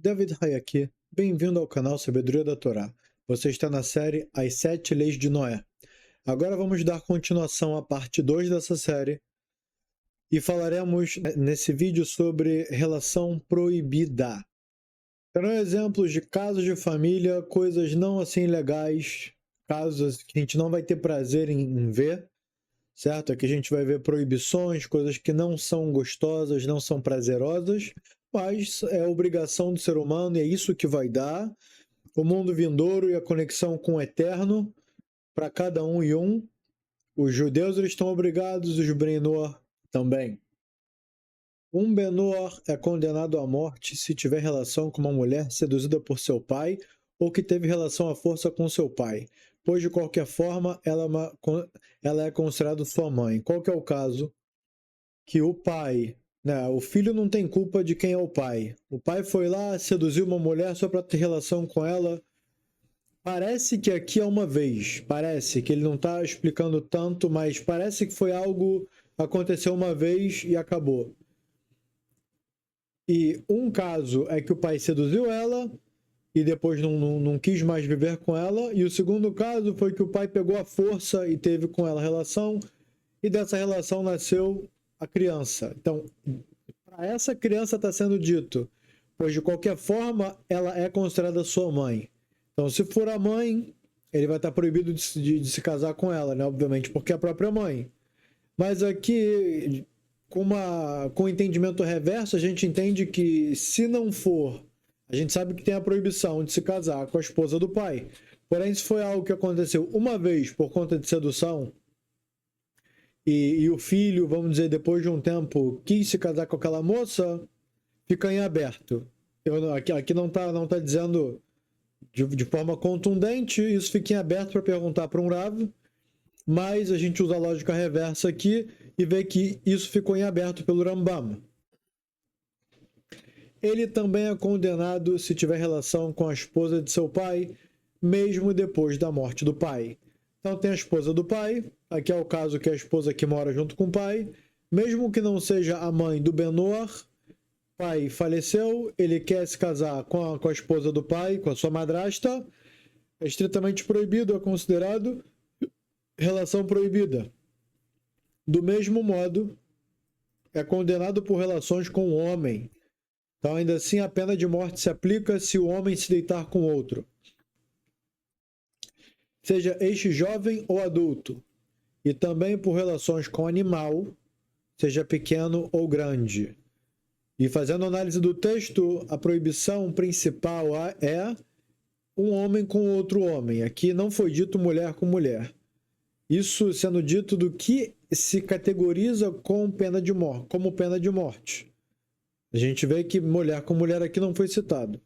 David Hayaki, bem-vindo ao canal Sabedoria da Torá. Você está na série As 7 Leis de Noé. Agora vamos dar continuação à parte 2 dessa série e falaremos nesse vídeo sobre relação proibida. Serão exemplos de casos de família, coisas não assim legais, casos que a gente não vai ter prazer em ver, certo? Aqui a gente vai ver proibições, coisas que não são gostosas, não são prazerosas, mas é obrigação do ser humano e é isso que vai dar o mundo vindouro e a conexão com o eterno para cada um e um. Os judeus eles estão obrigados, os Bnei Noach também. Um Benor é condenado à morte se tiver relação com uma mulher seduzida por seu pai ou que teve relação à força com seu pai, pois de qualquer forma ela é considerada sua mãe. Qual que é o caso? Que o pai, o filho não tem culpa de quem é o pai. O pai foi lá, seduziu uma mulher só para ter relação com ela. Parece que aqui é uma vez, parece que ele não está explicando tanto, mas parece que foi algo, aconteceu uma vez e acabou. E um caso é que o pai seduziu ela e depois não quis mais viver com ela. E o segundo caso foi que o pai pegou a força e teve com ela relação. E dessa relação nasceu a criança. Então, para essa criança está sendo dito, pois de qualquer forma ela é considerada sua mãe. Então, se for a mãe, ele vai estar proibido de se casar com ela, né? Obviamente, porque é a própria mãe. Mas aqui, com o entendimento reverso, a gente entende que se não for, a gente sabe que tem a proibição de se casar com a esposa do pai. Porém, se foi algo que aconteceu uma vez por conta de sedução, e o filho, vamos dizer, depois de um tempo, quis se casar com aquela moça, fica em aberto. Aqui não tá dizendo de forma contundente, isso fica em aberto para perguntar para um Rav, mas a gente usa a lógica reversa aqui e vê que isso ficou em aberto pelo Rambam. Ele também é condenado se tiver relação com a esposa de seu pai, mesmo depois da morte do pai. Então tem a esposa do pai, aqui é o caso que é a esposa que mora junto com o pai, mesmo que não seja a mãe do Benor, pai faleceu, ele quer se casar com a esposa do pai, com a sua madrasta, é estritamente proibido, é considerado relação proibida. Do mesmo modo, é condenado por relações com o homem. Então, ainda assim, a pena de morte se aplica se o homem se deitar com outro, seja este jovem ou adulto, e também por relações com animal, seja pequeno ou grande. E fazendo análise do texto, a proibição principal é um homem com outro homem. Aqui não foi dito mulher com mulher. Isso sendo dito do que se categoriza como pena de morte. A gente vê que mulher com mulher aqui não foi citado.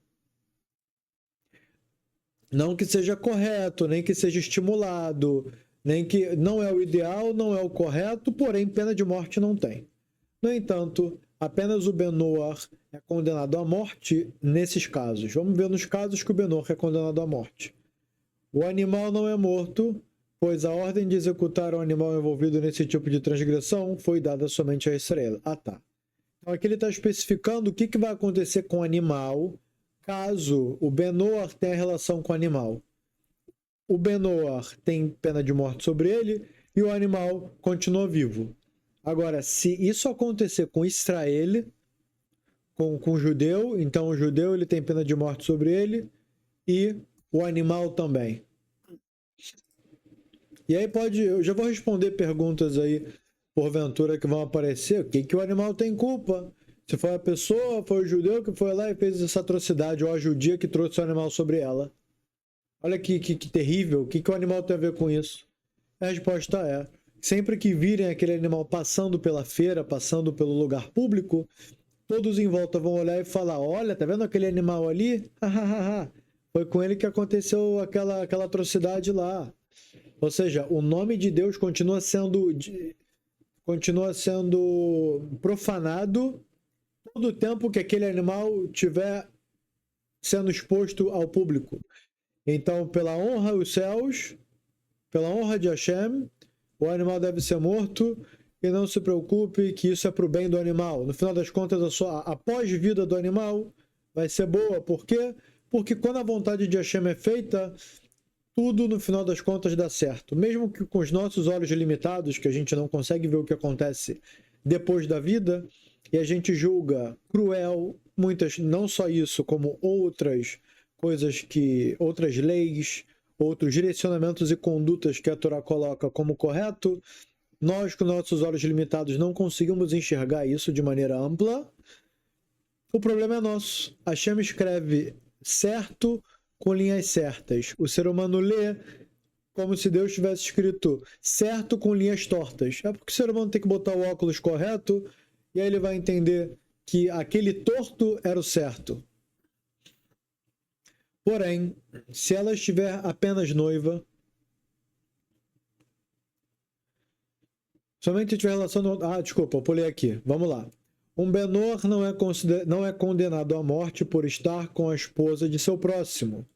Não que seja correto, nem que seja estimulado, nem que não é o ideal, não é o correto, porém pena de morte não tem. No entanto, apenas o Benor é condenado à morte nesses casos. Vamos ver nos casos que o Benor é condenado à morte. O animal não é morto, pois a ordem de executar o animal envolvido nesse tipo de transgressão foi dada somente a Israel. Ah, tá. Então aqui ele está especificando o que vai acontecer com o animal caso o Benor tenha relação com o animal. O Benor tem pena de morte sobre ele e o animal continua vivo. Agora, se isso acontecer com Israel, com o judeu, então o judeu ele tem pena de morte sobre ele e o animal também. E aí eu já vou responder perguntas aí, porventura, que vão aparecer. O que o animal tem culpa? Se foi a pessoa, foi o judeu que foi lá e fez essa atrocidade, ou a judia que trouxe o animal sobre ela. Olha que terrível, o que o animal tem a ver com isso? A resposta é, sempre que virem aquele animal passando pela feira, passando pelo lugar público, todos em volta vão olhar e falar, olha, tá vendo aquele animal ali? Foi com ele que aconteceu aquela atrocidade lá. Ou seja, o nome de Deus continua sendo profanado todo o tempo que aquele animal estiver sendo exposto ao público. Então, pela honra dos céus, pela honra de Hashem, o animal deve ser morto e não se preocupe que isso é para o bem do animal. No final das contas, a pós-vida do animal vai ser boa. Por quê? Porque quando a vontade de Hashem é feita, tudo no final das contas dá certo. Mesmo que com os nossos olhos limitados, que a gente não consegue ver o que acontece depois da vida, e a gente julga cruel, muitas, não só isso, como outras coisas outras leis, outros direcionamentos e condutas que a Torá coloca como correto, nós com nossos olhos limitados não conseguimos enxergar isso de maneira ampla. O problema é nosso. Hashem escreve certo com linhas certas. O ser humano lê como se Deus tivesse escrito certo com linhas tortas. É porque o ser humano tem que botar o óculos correto e aí ele vai entender que aquele torto era o certo. Porém, se ela estiver apenas noiva, somente tiver relação... desculpa, eu pulei aqui. Vamos lá. Um Benor não é condenado à morte por estar com a esposa de seu próximo.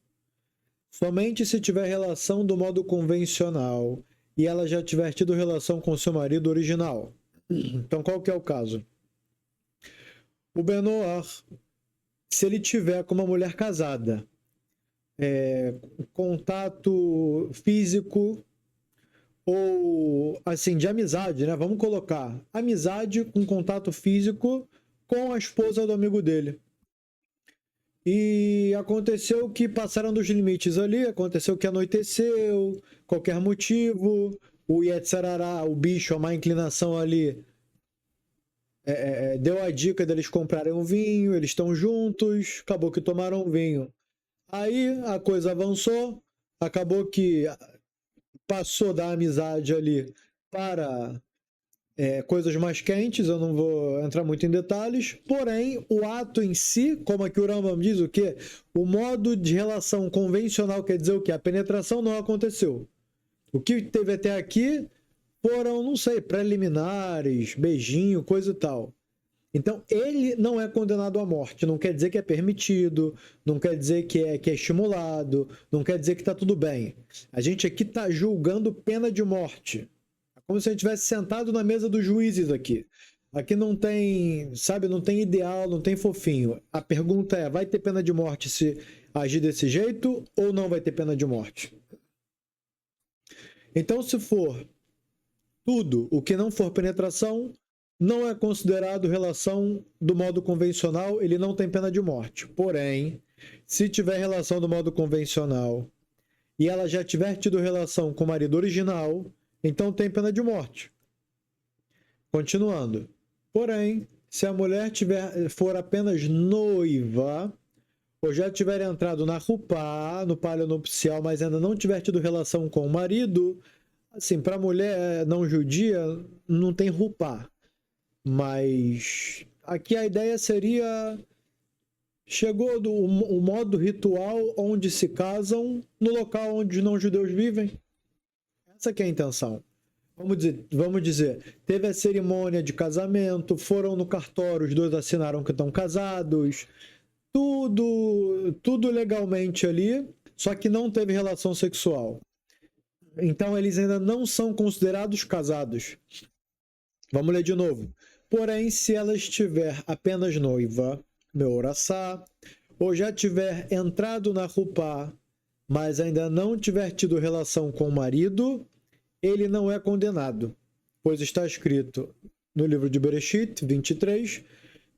Somente se tiver relação do modo convencional e ela já tiver tido relação com seu marido original. Então, qual que é o caso? O Benor, se ele tiver com uma mulher casada, contato físico ou, assim, de amizade, né? Vamos colocar amizade com contato físico com a esposa do amigo dele. E aconteceu que passaram dos limites ali, aconteceu que anoiteceu, qualquer motivo, o Yetzarará, o bicho, a má inclinação ali, deu a dica deles comprarem um vinho, eles estão juntos, acabou que tomaram um vinho. Aí a coisa avançou, acabou que passou da amizade ali para coisas mais quentes, eu não vou entrar muito em detalhes, porém, o ato em si, como aqui o Rambam diz o quê? O modo de relação convencional quer dizer o quê? A penetração não aconteceu. O que teve até aqui foram, não sei, preliminares, beijinho, coisa e tal. Então, ele não é condenado à morte. Não quer dizer que é permitido, não quer dizer que é estimulado, não quer dizer que está tudo bem. A gente aqui está julgando pena de morte. É como se a gente tivesse sentado na mesa dos juízes aqui. Aqui não tem, sabe, não tem ideal, não tem fofinho. A pergunta é, vai ter pena de morte se agir desse jeito ou não vai ter pena de morte? Então, se for tudo o que não for penetração, não é considerado relação do modo convencional, ele não tem pena de morte. Porém, se tiver relação do modo convencional e ela já tiver tido relação com o marido original, então tem pena de morte. Continuando. Porém, se a mulher for apenas noiva, ou já tiver entrado na rupá, no palio nupcial, mas ainda não tiver tido relação com o marido, assim, para a mulher não judia, não tem rupá. Mas aqui a ideia seria... Chegou o modo ritual onde se casam no local onde os não-judeus vivem. Essa que é a intenção. Vamos dizer, teve a cerimônia de casamento, foram no cartório, os dois assinaram que estão casados, tudo legalmente ali, só que não teve relação sexual. Então eles ainda não são considerados casados. Vamos ler de novo. Porém, se ela estiver apenas noiva, meoraçá, ou já tiver entrado na rupá, mas ainda não tiver tido relação com o marido, ele não é condenado, pois está escrito no livro de Bereshit 23,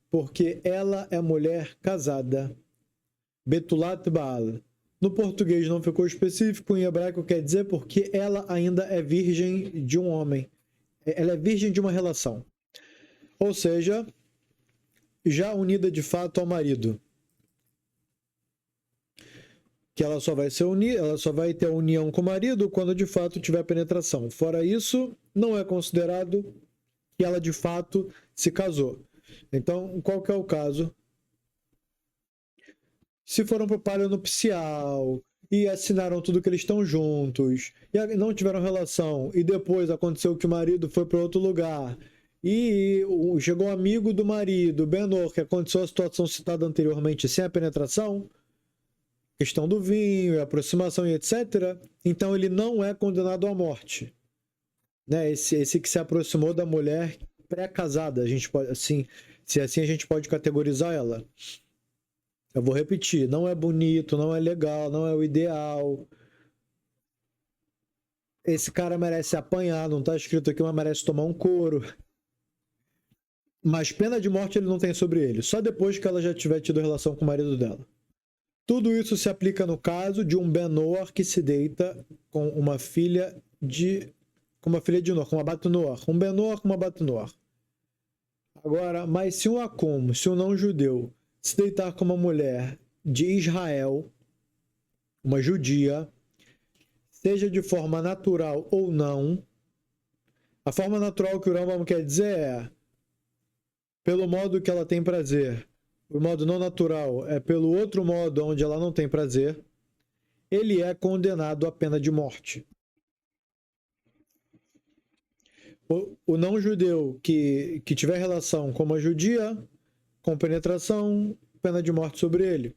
porque ela é mulher casada. Betulat Baal. No português não ficou específico, em hebraico quer dizer porque ela ainda é virgem de um homem. Ela é virgem de uma relação. Ou seja, já unida de fato ao marido. Que ela só vai ter a união com o marido quando de fato tiver penetração. Fora isso, não é considerado que ela de fato se casou. Então, qual que é o caso? Se foram para o palio nupcial e assinaram tudo que eles estão juntos, e não tiveram relação, e depois aconteceu que o marido foi para outro lugar, e chegou um amigo do marido, Benor, que aconteceu a situação citada anteriormente sem a penetração, questão do vinho, aproximação e etc., então ele não é condenado à morte. Né? Esse que se aproximou da mulher pré-casada, a gente pode, assim, se assim a gente pode categorizar ela. Eu vou repetir, não é bonito, não é legal, não é o ideal. Esse cara merece apanhar, não tá escrito aqui, mas merece tomar um couro. Mas pena de morte ele não tem sobre ele, só depois que ela já tiver tido relação com o marido dela. Tudo isso se aplica no caso de um Ben-Noar que se deita com uma filha de Noar, com uma Bat-Noar. Um Ben-Noar com uma Bat-Noar. Agora, mas se um Acom, se um não-judeu, se deitar com uma mulher de Israel, uma judia, seja de forma natural ou não, a forma natural que o Rambam quer dizer é pelo modo que ela tem prazer. O modo não natural é pelo outro modo onde ela não tem prazer. Ele é condenado à pena de morte. O não-judeu que tiver relação com uma judia, com penetração, pena de morte sobre ele.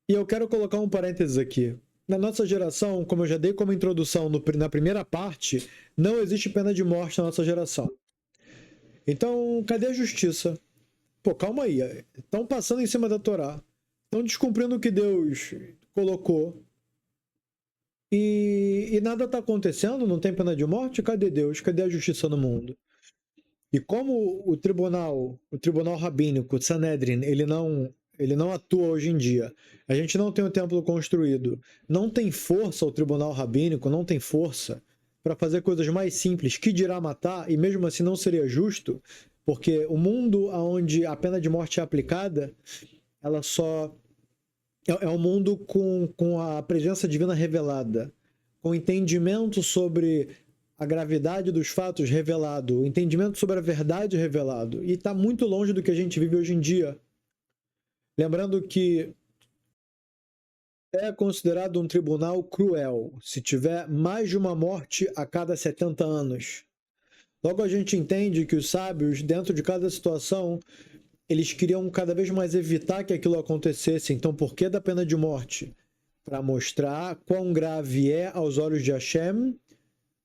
E eu quero colocar um parênteses aqui. Na nossa geração, como eu já dei como introdução na primeira parte, não existe pena de morte na nossa geração. Então, cadê a justiça? Pô, calma aí. Estão passando em cima da Torá. Estão descumprindo o que Deus colocou. E nada está acontecendo? Não tem pena de morte? Cadê Deus? Cadê a justiça no mundo? E como o tribunal rabínico, o Sanedrin, ele não atua hoje em dia. A gente não tem um templo construído. Não tem força o tribunal rabínico, não tem força para fazer coisas mais simples, que dirá matar, e mesmo assim não seria justo, porque o mundo onde a pena de morte é aplicada, ela só é um mundo com a presença divina revelada, com entendimento sobre a gravidade dos fatos revelado, o entendimento sobre a verdade revelado, e está muito longe do que a gente vive hoje em dia. Lembrando que é considerado um tribunal cruel se tiver mais de uma morte a cada 70 anos. Logo a gente entende que os sábios, dentro de cada situação, eles queriam cada vez mais evitar que aquilo acontecesse. Então, por que da pena de morte? Para mostrar quão grave é aos olhos de Hashem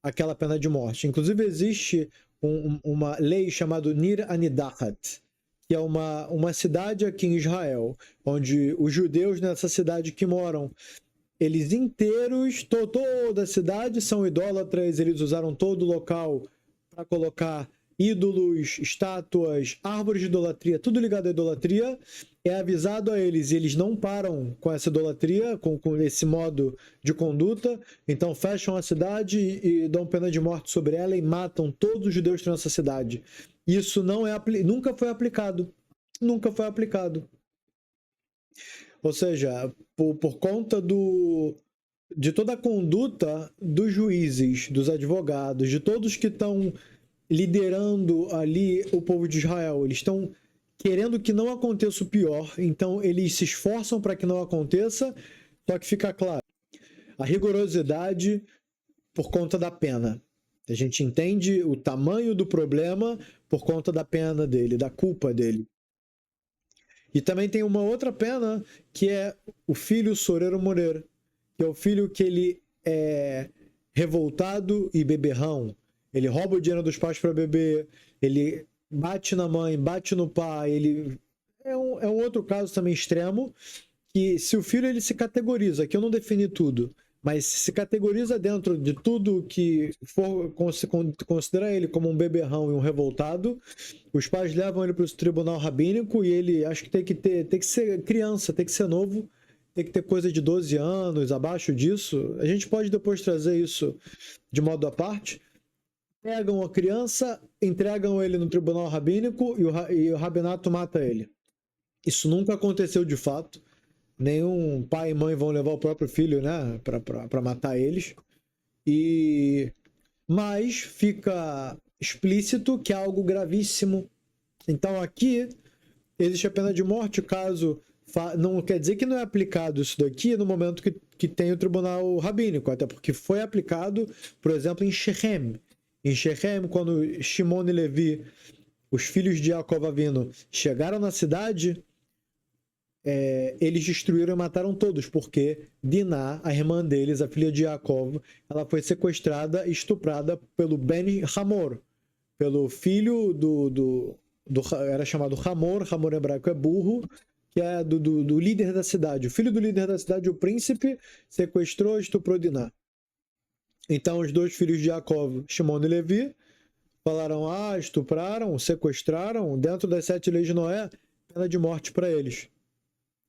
aquela pena de morte. Inclusive, existe uma lei chamada Nir Anidahat, que é uma cidade aqui em Israel, onde os judeus nessa cidade que moram, eles inteiros, toda a cidade são idólatras, eles usaram todo o local para colocar ídolos, estátuas, árvores de idolatria, tudo ligado à idolatria. É avisado a eles e eles não param com essa idolatria, com esse modo de conduta, então fecham a cidade e dão pena de morte sobre ela e matam todos os judeus que estão nessa cidade. Isso nunca foi aplicado. Nunca foi aplicado. Ou seja, por conta de toda a conduta dos juízes, dos advogados, de todos que estão liderando ali o povo de Israel, eles estão querendo que não aconteça o pior, então eles se esforçam para que não aconteça, só que fica claro, a rigorosidade por conta da pena. A gente entende o tamanho do problema por conta da pena dele, da culpa dele. E também tem uma outra pena, que é o filho Sorero Moreira, que é o filho que ele é revoltado e beberrão. Ele rouba o dinheiro dos pais para beber, ele bate na mãe, bate no pai, ele... É um outro caso também extremo, que se o filho ele se categoriza, aqui eu não defini tudo, mas se categoriza dentro de tudo que for considerar ele como um beberrão e um revoltado, os pais levam ele para o tribunal rabínico e ele acho que tem que ser criança, tem que ser novo, tem que ter coisa de 12 anos, abaixo disso. A gente pode depois trazer isso de modo à parte. Pegam a criança, entregam ele no tribunal rabínico e o rabinato mata ele. Isso nunca aconteceu de fato. Nenhum pai e mãe vão levar o próprio filho, né, para matar eles. Mas fica explícito que é algo gravíssimo. Então aqui existe a pena de morte caso... Não quer dizer que não é aplicado isso daqui no momento que tem o tribunal rabínico, até porque foi aplicado, por exemplo, em Shechem. Em Shechem, quando Shimon e Levi, os filhos de Yaakov Avinu, chegaram na cidade, eles destruíram e mataram todos, porque Diná, a irmã deles, a filha de Yaakov, ela foi sequestrada e estuprada pelo Ben Hamor, pelo filho era chamado Hamor, Hamor hebraico é burro, que é do líder da cidade. O filho do líder da cidade, o príncipe, sequestrou, estuprou Diná. Então os dois filhos de Jacó, Shimon e Levi, falaram, estupraram, sequestraram, dentro das 7 leis de Noé, pena de morte para eles.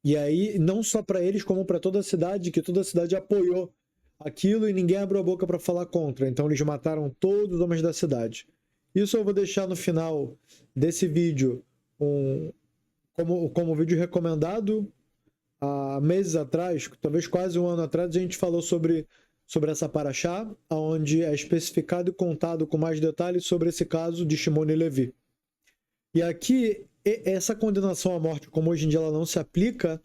E aí, não só para eles, como para toda a cidade, que toda a cidade apoiou aquilo e ninguém abriu a boca para falar contra. Então eles mataram todos os homens da cidade. Isso eu vou deixar no final desse vídeo como vídeo recomendado. Há meses atrás, talvez quase um ano atrás, a gente falou sobre essa paraxá, onde é especificado e contado com mais detalhes sobre esse caso de Shimon e Levi. E aqui, essa condenação à morte, como hoje em dia ela não se aplica,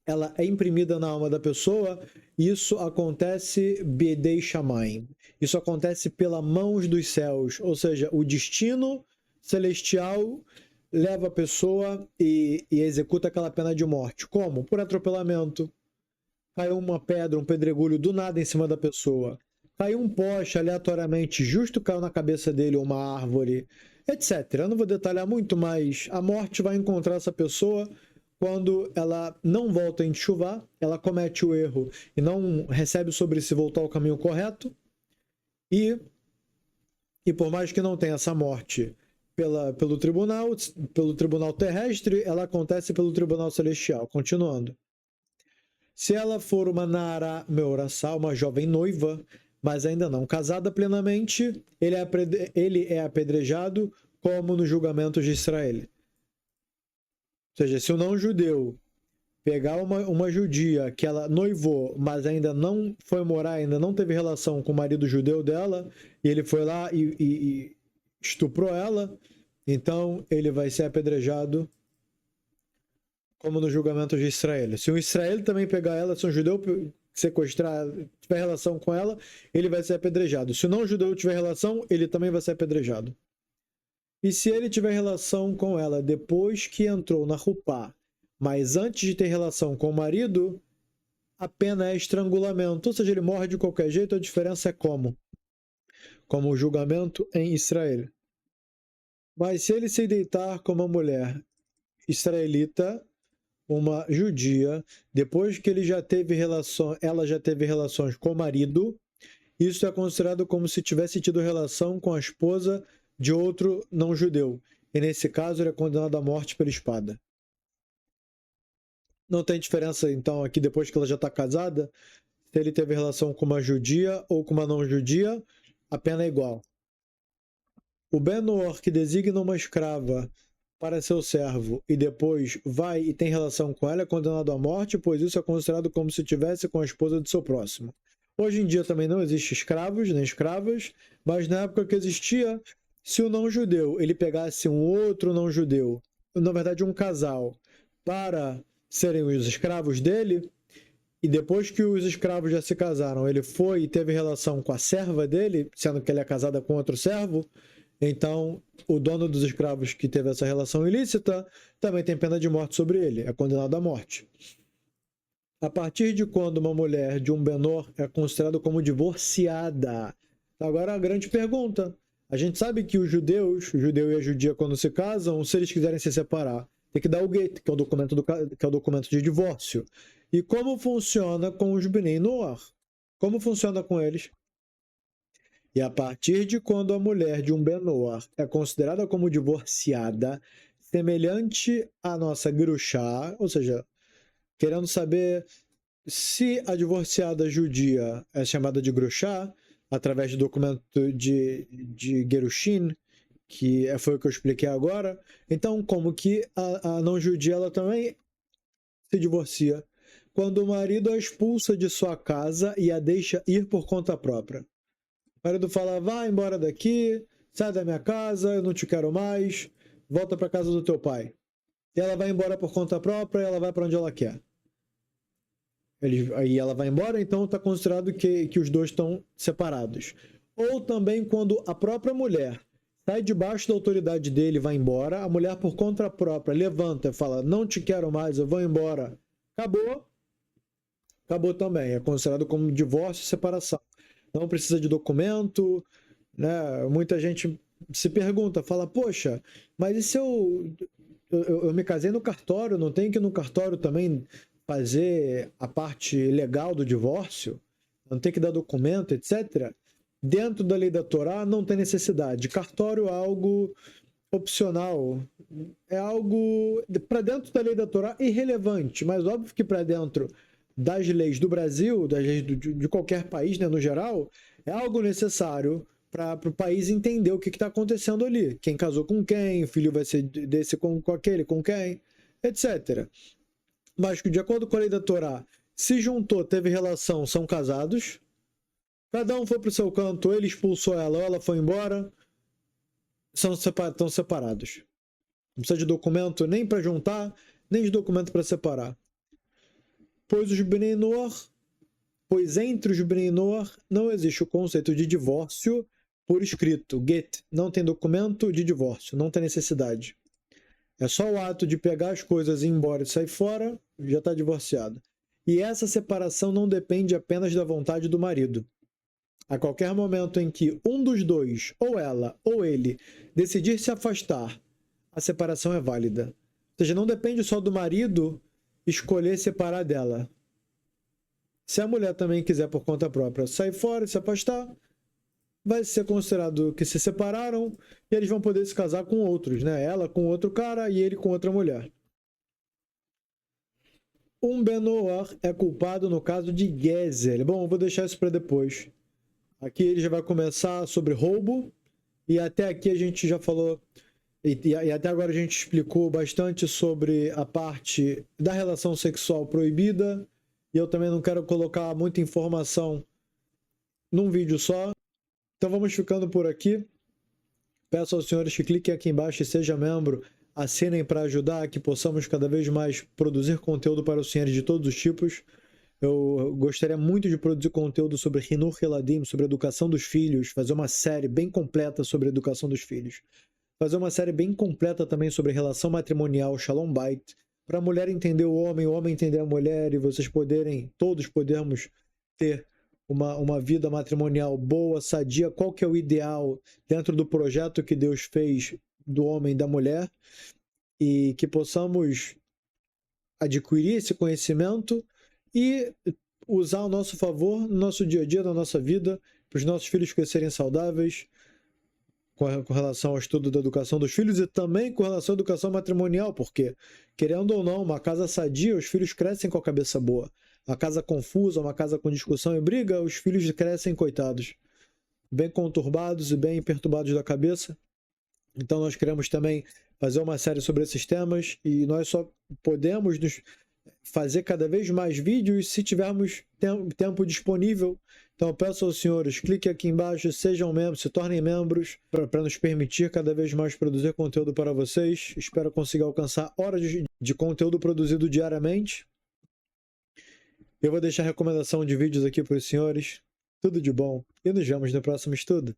ela é imprimida na alma da pessoa. Isso acontece Bidei Shamayim. Isso acontece pela mãos dos céus, ou seja, o destino celestial leva a pessoa e executa aquela pena de morte. Como? Por atropelamento. Caiu uma pedra, um pedregulho do nada em cima da pessoa. Caiu um poste aleatoriamente, justo caiu na cabeça dele uma árvore, etc. Eu não vou detalhar muito, mas a morte vai encontrar essa pessoa quando ela não volta em chuva, ela comete o erro e não recebe sobre si voltar ao caminho correto. E por mais que não tenha essa morte pelo tribunal terrestre, ela acontece pelo tribunal celestial. Continuando. Se ela for uma Nara Meoraçá, uma jovem noiva, mas ainda não casada plenamente, ele é apedrejado como nos julgamentos de Israel. Ou seja, se um não-judeu pegar uma judia que ela noivou, mas ainda não foi morar, ainda não teve relação com o marido judeu dela, e ele foi lá e estuprou ela, então ele vai ser apedrejado como no julgamento de Israel. Se um Israel também pegar ela, se um judeu sequestrar, tiver relação com ela, ele vai ser apedrejado. Se o não-judeu tiver relação, ele também vai ser apedrejado. E se ele tiver relação com ela depois que entrou na Rupá, mas antes de ter relação com o marido, a pena é estrangulamento. Ou seja, ele morre de qualquer jeito, a diferença é como? Como o julgamento em Israel. Mas se ele se deitar com uma mulher israelita, uma judia, depois que ela já teve relações com o marido, isso é considerado como se tivesse tido relação com a esposa de outro não-judeu. E nesse caso, ele é condenado à morte pela espada. Não tem diferença, então, aqui depois que ela já está casada, se ele teve relação com uma judia ou com uma não-judia, a pena é igual. O Ben-Or que designa uma escrava para seu servo e depois vai e tem relação com ela é condenado à morte, pois isso é considerado como se tivesse com a esposa do seu próximo. Hoje em dia também não existe escravos nem escravas, mas na época que existia, se o não-judeu ele pegasse um outro não-judeu, na verdade um casal, para serem os escravos dele, e depois que os escravos já se casaram, ele foi e teve relação com a serva dele, sendo que ele é casada com outro servo, então o dono dos escravos que teve essa relação ilícita também tem pena de morte sobre ele, é condenado à morte. A partir de quando uma mulher de um Benor é considerada como divorciada? Agora a grande pergunta. A gente sabe que os judeus, o judeu e a judia, quando se casam, se eles quiserem se separar, tem que dar o get, que é o documento de divórcio. E como funciona com os Bnei Noach? Como funciona com eles? E a partir de quando a mulher de um Ben-Noach é considerada como divorciada, semelhante à nossa Gerushá, ou seja, querendo saber se a divorciada judia é chamada de Gerushá, através do documento de Gerushin, que foi o que eu expliquei agora, então como que a não-judia ela também se divorcia? Quando o marido a expulsa de sua casa e a deixa ir por conta própria. O marido fala, vai embora daqui, sai da minha casa, eu não te quero mais, volta para casa do teu pai. E ela vai embora por conta própria, ela vai para onde ela quer. Aí ela vai embora, então está considerado que os dois estão separados. Ou também quando a própria mulher sai debaixo da autoridade dele e vai embora, a mulher por conta própria levanta e fala, não te quero mais, eu vou embora. Acabou. Acabou também, é considerado como divórcio e separação. Não precisa de documento, né? Muita gente se pergunta, fala, poxa, mas e se eu eu me casei no cartório, não tenho que ir no cartório também fazer a parte legal do divórcio? Não tem que dar documento, etc. Dentro da lei da Torá não tem necessidade. Cartório é algo opcional, é algo para dentro da lei da Torá irrelevante, mas óbvio que para dentro das leis do Brasil, das leis de qualquer país, né, no geral, é algo necessário para o país entender o que está acontecendo ali. Quem casou com quem, o filho vai ser desse com aquele, com quem, etc. Mas de acordo com a lei da Torá, se juntou, teve relação, são casados. Cada um foi para o seu canto, ele expulsou ela ou ela foi embora, estão separados. Não precisa de documento nem para juntar, nem de documento para separar. Pois entre os Bnei Noach não existe o conceito de divórcio por escrito. Get, não tem documento de divórcio, não tem necessidade. É só o ato de pegar as coisas e ir embora e sair fora, já está divorciado. E essa separação não depende apenas da vontade do marido. A qualquer momento em que um dos dois, ou ela ou ele, decidir se afastar, a separação é válida. Ou seja, não depende só do marido escolher separar dela. Se a mulher também quiser por conta própria sair fora e se afastar, vai ser considerado que se separaram e eles vão poder se casar com outros, né? Ela com outro cara e ele com outra mulher. Um Benoar é culpado no caso de Gezel. Bom, eu vou deixar isso para depois. Aqui ele já vai começar sobre roubo e até aqui a gente já falou e até agora a gente explicou bastante sobre a parte da relação sexual proibida e eu também não quero colocar muita informação num vídeo só. Então vamos ficando por aqui. Peço aos senhores que cliquem aqui embaixo e sejam membro, assinem para ajudar que possamos cada vez mais produzir conteúdo para os senhores de todos os tipos. Eu gostaria muito de produzir conteúdo sobre Hinur Eladim, sobre a educação dos filhos, fazer uma série bem completa sobre a educação dos filhos. Fazer uma série bem completa também sobre relação matrimonial, Shalom Bait, para a mulher entender o homem entender a mulher e vocês todos podermos ter uma vida matrimonial boa, sadia, qual que é o ideal dentro do projeto que Deus fez do homem e da mulher e que possamos adquirir esse conhecimento e usar ao nosso favor no nosso dia a dia, na nossa vida, para os nossos filhos crescerem saudáveis com relação ao estudo da educação dos filhos e também com relação à educação matrimonial, porque, querendo ou não, uma casa sadia, os filhos crescem com a cabeça boa. Uma casa confusa, uma casa com discussão e briga, os filhos crescem, coitados, bem conturbados e bem perturbados da cabeça. Então nós queremos também fazer uma série sobre esses temas e nós só podemos fazer cada vez mais vídeos se tivermos tempo disponível. Então eu peço aos senhores, cliquem aqui embaixo, sejam membros, se tornem membros para nos permitir cada vez mais produzir conteúdo para vocês. Espero conseguir alcançar horas de conteúdo produzido diariamente. Eu vou deixar recomendação de vídeos aqui para os senhores. Tudo de bom e nos vemos no próximo estudo.